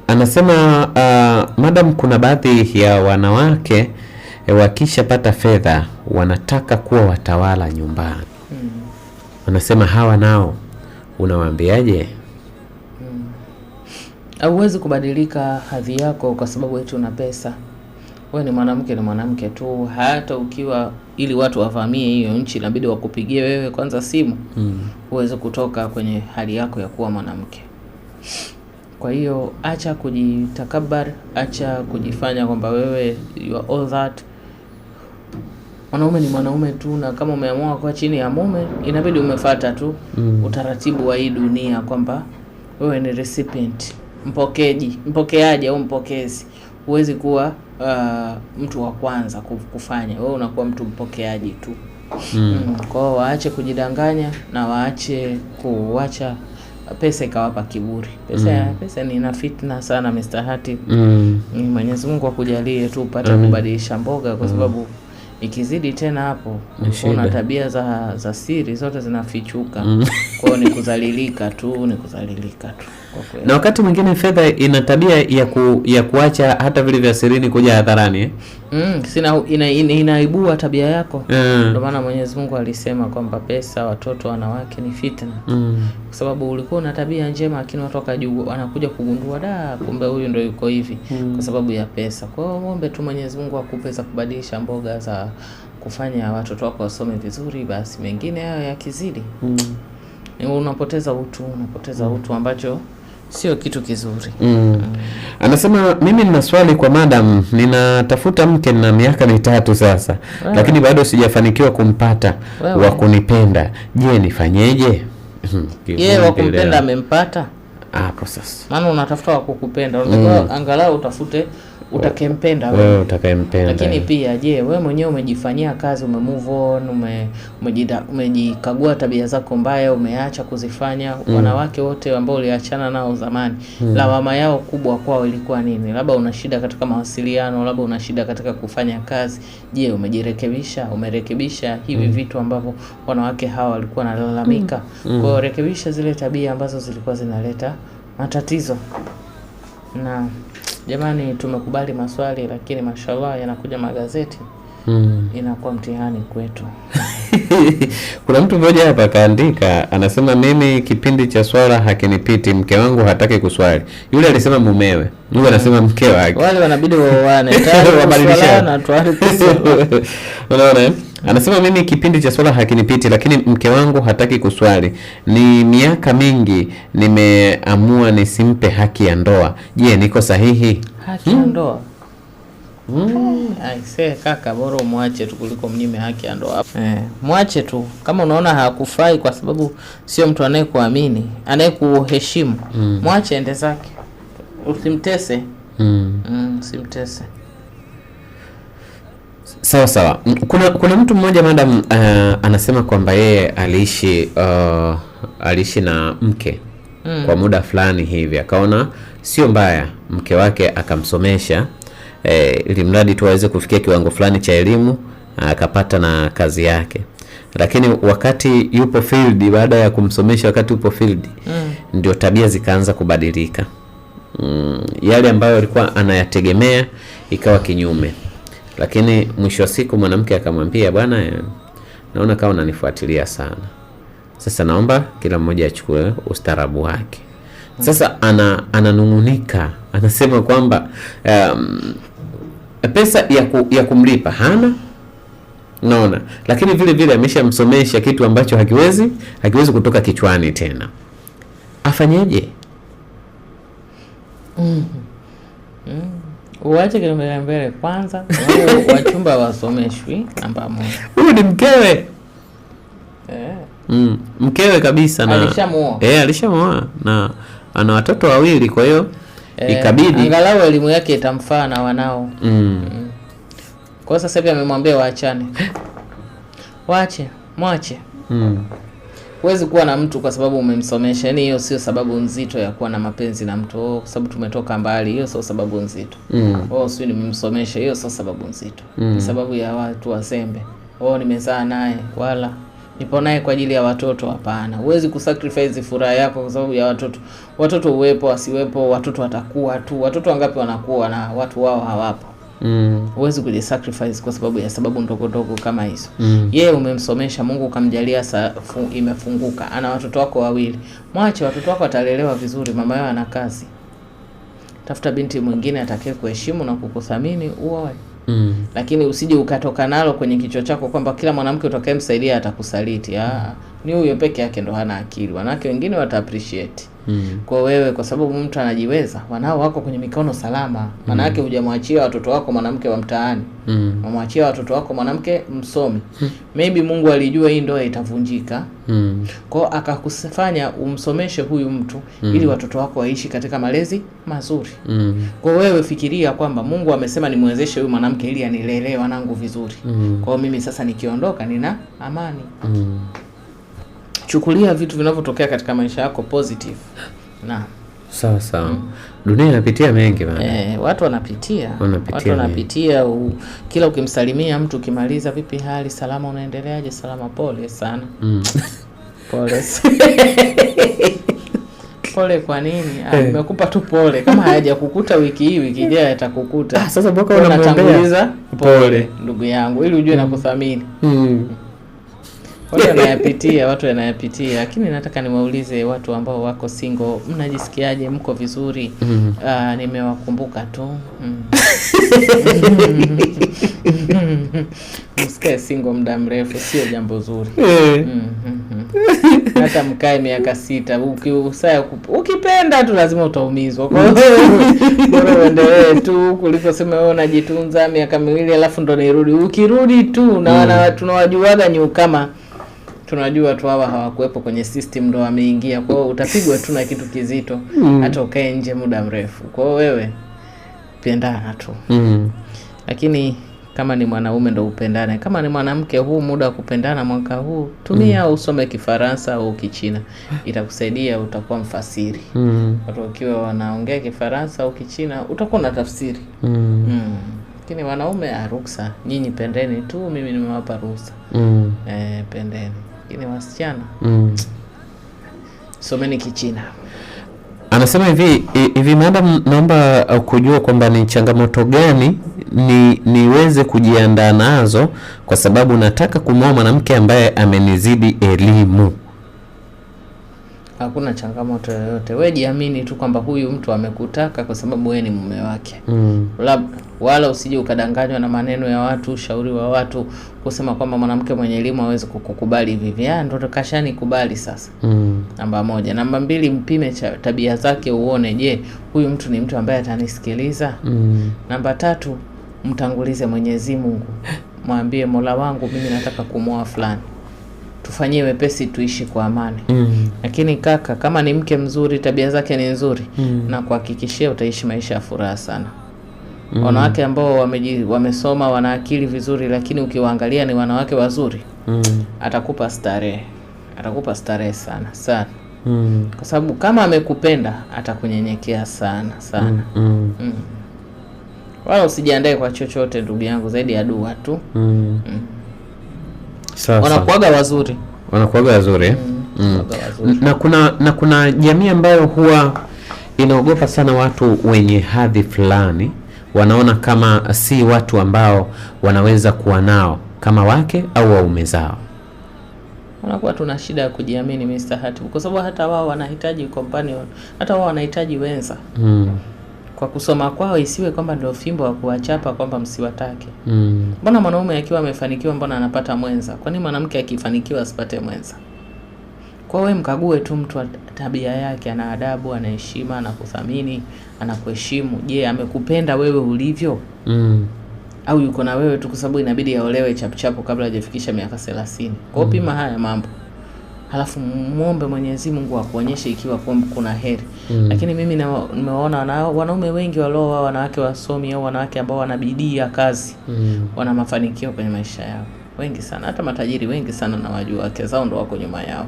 Anasema madam, kuna baadhi ya wanawake wakishapata fedha wanataka kuwa watawala nyumbani. Anasema hawa nao unawaambiaje? Hauwezi kubadilika hadhi yako kwa sababu eti una pesa. Wewe ni mwanamke tu. Hata ukiwa ili watu wavamie hiyo nchi inabidi wakupigie wewe kwanza simu. Uweze kutoka kwenye hali yako ya kuwa mwanamke. Kwa hiyo acha kujitakabar, acha kujifanya kwamba wewe you are all that. Mwanaume ni mwanaume tu, na kama umeamua kuwa chini ya mume inabidi umefuata tu utaratibu wa hii dunia kwamba wewe ni recipient, mpokeaji au mpokezi. Huwezi kuwa mtu wa kwanza kufanya. Wewe unakuwa mtu mpokeaji tu. Kwa hiyo waache kujidanganya na waache kuacha pesa ikawapa kiburi. Pesa ni ina fitna sana Mr. Hati. Mwenyezi Mungu akujalie tu upate kubadilisha mboga, kwa sababu ikizidi tena hapo kuna tabia za siri zote zinafichuka. Kwa hiyo ni kuzalilika tu. Na wakati mwingine fedha ina tabia ya kuacha hata vile vya sirini kuja hadharani. Inaibua tabia yako. Ndio maana Mwenyezi Mungu alisema kwamba pesa, watoto, wanawake ni fitna. Kwa sababu ulikuwa una tabia njema, lakini watu wakajua, wanakuja kugundua kumbe huyu ndio yuko hivi kwa sababu ya pesa. Kwa hiyo muombe tu Mwenyezi Mungu akupe za kubadilisha mboga za kufanya watoto wako wasome vizuri, basi mengine hayo yakizidi unapoteza utu ambacho sio kitu kizuri. Anasema mimi nina swali kwa madam, ninatafuta mke na miaka 3 sasa. Lakini bado sijafanikiwa kumpata wa kunipenda. Je, nifanyeje? Yeye wa kumpenda amempata hapo sasa. Maana unatafuta wa kukupenda, unataka angalau utafute utakempenda wewe utakempenda. Lakini pia je, wewe mwenyewe umejifanyia kazi, umemove on, umejikagua tabia zako mbaya, umeacha kuzifanya? Wanawake wote ambao uliachana nao zamani, lawama yao kubwa kwao ilikuwa nini? Labda una shida katika mawasiliano, labda una shida katika kufanya kazi. Je, umejirekebisha? Umerekebisha hivi vitu ambavyo wanawake hawa walikuwa wanalalamika? Kwa hiyo rekebisha zile tabia ambazo zilikuwa zinaleta matatizo. Na jamani, tumekubali maswali, lakini mashallah yanakuja magazeti. Inakuwa mtihani kwetu. Kuna mtu mmoja hapa kaandika, anasema mimi kipindi cha swala hakinipiti, mke wangu hataki kuswali. Yule alisema mumewe, yule anasema mke wake. Wale wanabidi waoane tayari wabadilishane tuari kuswali. Unaona? Anasema mimi kipindi cha swala hakinipiti, lakini mke wangu hataki kuswali. Ni miaka mingi nimeamua nisimpe haki ya ndoa. Je, niko sahihi? Haki ya ndoa? Aisee kaka, bora umwache tu kuliko mnyime haki ya ndoa. Mwache tu. Kama unaona hakufai kwa sababu sio mtu anayekuamini, anayekuheshimu, mwache ende zake. Usimtese. Usimtese. Sawa. Kuna mtu mmoja madam, anasema kwamba yeye aliishi na mke kwa muda fulani hivi, akaona sio mbaya mke wake akamsomesha ili mradi tu aweze kufikia kiwango fulani cha elimu, akapata na kazi yake. Lakini wakati yupo field, baada ya kumsomesha wakati yupo field, ndio tabia zikaanza kubadilika. Yale ambayo alikuwa anayategemea ikawa kinyume. Lakini mwisho wa siku mwanamke akamwambia, bwana, naona kama unanifuatilia sana. Sasa naomba kila mmoja achukue ustarabu wake. Sasa ananungunika, anasema kwamba pesa ya kumlipa hana. Naona, lakini vile vile ameshamsomesha kitu ambacho hakiwezi kutoka kichwani tena. Afanyeje? Uache mbele kwanza. Wachumba wasomeshwi namba 1. Huyu ni mkewe. Mkewe kabisa, na alishamuoa. Alishamuoa na ana watoto 2, kwa hiyo ikabidi angalau elimu yake itamfaa na wanao. Kwa sasa hivi amemwambia waachane. Mwache. Huwezi kuwa na mtu kwa sababu umemsomesha. Yaani hiyo sio sababu nzito ya kuwa na mapenzi na mtu. Kwa sababu tumetoka mbali, hiyo sio sababu nzito. Sio nimemsomesha, hiyo sio sababu nzito. Ni sababu ya watu wazembe. Nimezaa naye, wala nipo naye kwa ajili ya watoto. Hapana, huwezi kusacrifice furaha yako kwa sababu ya watoto. Watoto uwepo wasiwepo, watoto watakuwa tu. Watoto wangapi wanakuwa na watu wao hawapo? Huwezi kujisacrifice kwa sababu ya sababu ndogo ndogo kama hizo. Yeye umemsomesha, Mungu ukamjalia imefunguka, ana watoto wako wawili. Mwache watoto wako atalelewa vizuri, mama yao ana kazi. Tafuta binti mwingine atakaye kuheshimu na kukuthamini, uoe. Lakini usije ukatoka nalo kwenye kichwa chako kwamba kila mwanamke utakayemsaidia atakusaliti. Ni huyo peke yake ndo hana akili. Wanawake wengine wata appreciate. Kwa wewe, kwa sababu mtu anajiweza, wanao wako kwenye mikono salama. Maana yake hujamwachia watoto wako mwanamke wa mtaani. Umemwachia watoto wako mwanamke msomi. Maybe Mungu alijua hii ndoa itavunjika. Kwa akakufanya umsomeshe huyu mtu ili watoto wako waishi katika malezi mazuri. Kwa wewe fikiria kwamba Mungu amesema nimwezeshe huyu mwanamke ili anilelee wanangu vizuri. Kwa mimi sasa nikiondoka nina amani. Chukulia vitu vinavyotokea katika maisha yako positive. Sawa sawa. Dunia inapitia mengi bana. Watu wanapitia. Watu wanapitia. Kila ukimsalimia mtu ukimaliza, vipi hali, salama, unaendeleaje? Salama, pole sana. Pole. Pole kwa nini? Nimekupa tu pole. Kama haja kukuta wiki hii, wiki ijayo atakukuta. Sasa mpaka unamwambia pole ndugu yangu ili ujue na kuthamini. Watu wanayapitia, lakini nataka niwaulize watu ambao wako single, mnajisikiaje? Mko vizuri? Nimewakumbuka tu. Msikae single muda mrefu, sio jambo zuri. Hata mkae miaka 6, ukipenda tu lazima utaumizwa. Kwa hiyo bora uendelee tu kuliko sema wewe unajitunza miaka 2 alafu ndo nirudi. Ukirudi tu na tunawajuaga kama tunajua tu hawa hawakuepo kwenye system ndo wameingia. Kwa hiyo utapigwa tu na kitu kizito hata ukae nje muda mrefu. Kwa hiyo wewe pendana tu. Lakini kama ni mwanaume ndo upendane. Kama ni mwanamke, huu muda wa kupendana mwaka huu tumia usome Kifaransa au Kichina. Itakusaidia, utakuwa mfasiri. Watu wakiwa wanaongea Kifaransa au Kichina utakuwa na tafsiri. Lakini wanaume ruksa, nyinyi pendeni tu, mimi nimewapa ruhusa. Pendeni. Lakini wasichana someni Kichina. Anasema hivi madam, naomba kujua kwamba ni changamoto gani niweze kujiandaa nazo, kwa sababu nataka kumwoa mwanamke ambaye amenizidi elimu. Hakuna changamoto yoyote. Wewe jiamini tu kwamba huyu mtu amekutaka kwa sababu wewe ni mume wake. Wala usije ukadanganywa na maneno ya watu, ushauri wa watu kusema kwamba mwanamke mwenye elimu hawezi kukukubali hivi. Ndio kashani kubali sasa. Namba 1. Namba 2, mpime tabia zake uone, je, huyu mtu ni mtu ambaye atanisikiliza? Namba 3, mtangulize Mwenyezi Mungu. Mwambie Mola wangu, mimi nataka kumwoa fulani. Tufanyie wepesi, tuishi kwa amani. Lakini kaka, kama ni mke mzuri, tabia zake ni nzuri, na kuhakikishia utaishi maisha ya furaha sana. Wanawake ambao wamesoma, wana akili vizuri, lakini ukiwaangalia ni wanawake wazuri, atakupa starehe sana. Kwa sababu kama amekupenda atakunyenyekea sana. Wala usijiandae kwa chochote ndugu yangu zaidi ya dua tu. Wanakuaga wazuri. Na kuna jamii ambayo huwa inaogopa sana watu wenye hadhi fulani. Wanaona kama si watu ambao wanaweza kuwa nao kama wake au waume zao. Wanakuwa tuna shida ya kujiamini, Mr. Hatibu, kwa sababu hata wao wanahitaji companion, hata wao wanahitaji wenza. Kwa kusoma kwao isiwe kwamba ndio fimbo wa kuwachapa kwamba msiwatake. Mbona mwanaume akiwa amefanikiwa mbona anapata mwenza? Kwa nini mwanamke akifanikiwa asipate mwenza? Kwa wewe mkague tu mtu tabia yake, ana adabu, ana heshima, anakuthamini, anakuheshimu. Je, amekupenda wewe ulivyo? Au yuko na wewe tu kwa sababu inabidi aolewe chapuchapu kabla hajafikisha miaka 30? Kwa pima haya mambo. Halafu muombe Mwenyezi Mungu akuonyeshe ikiwa kuna heri. Lakini mimi nimeona wanaume wengi walioa wanawake wasomi au wanawake ambao wana bidii ya kazi, wana mafanikio kwenye maisha yao. Wengi sana, hata matajiri wengi sana na wajua wake zao ndo wako nyuma yao.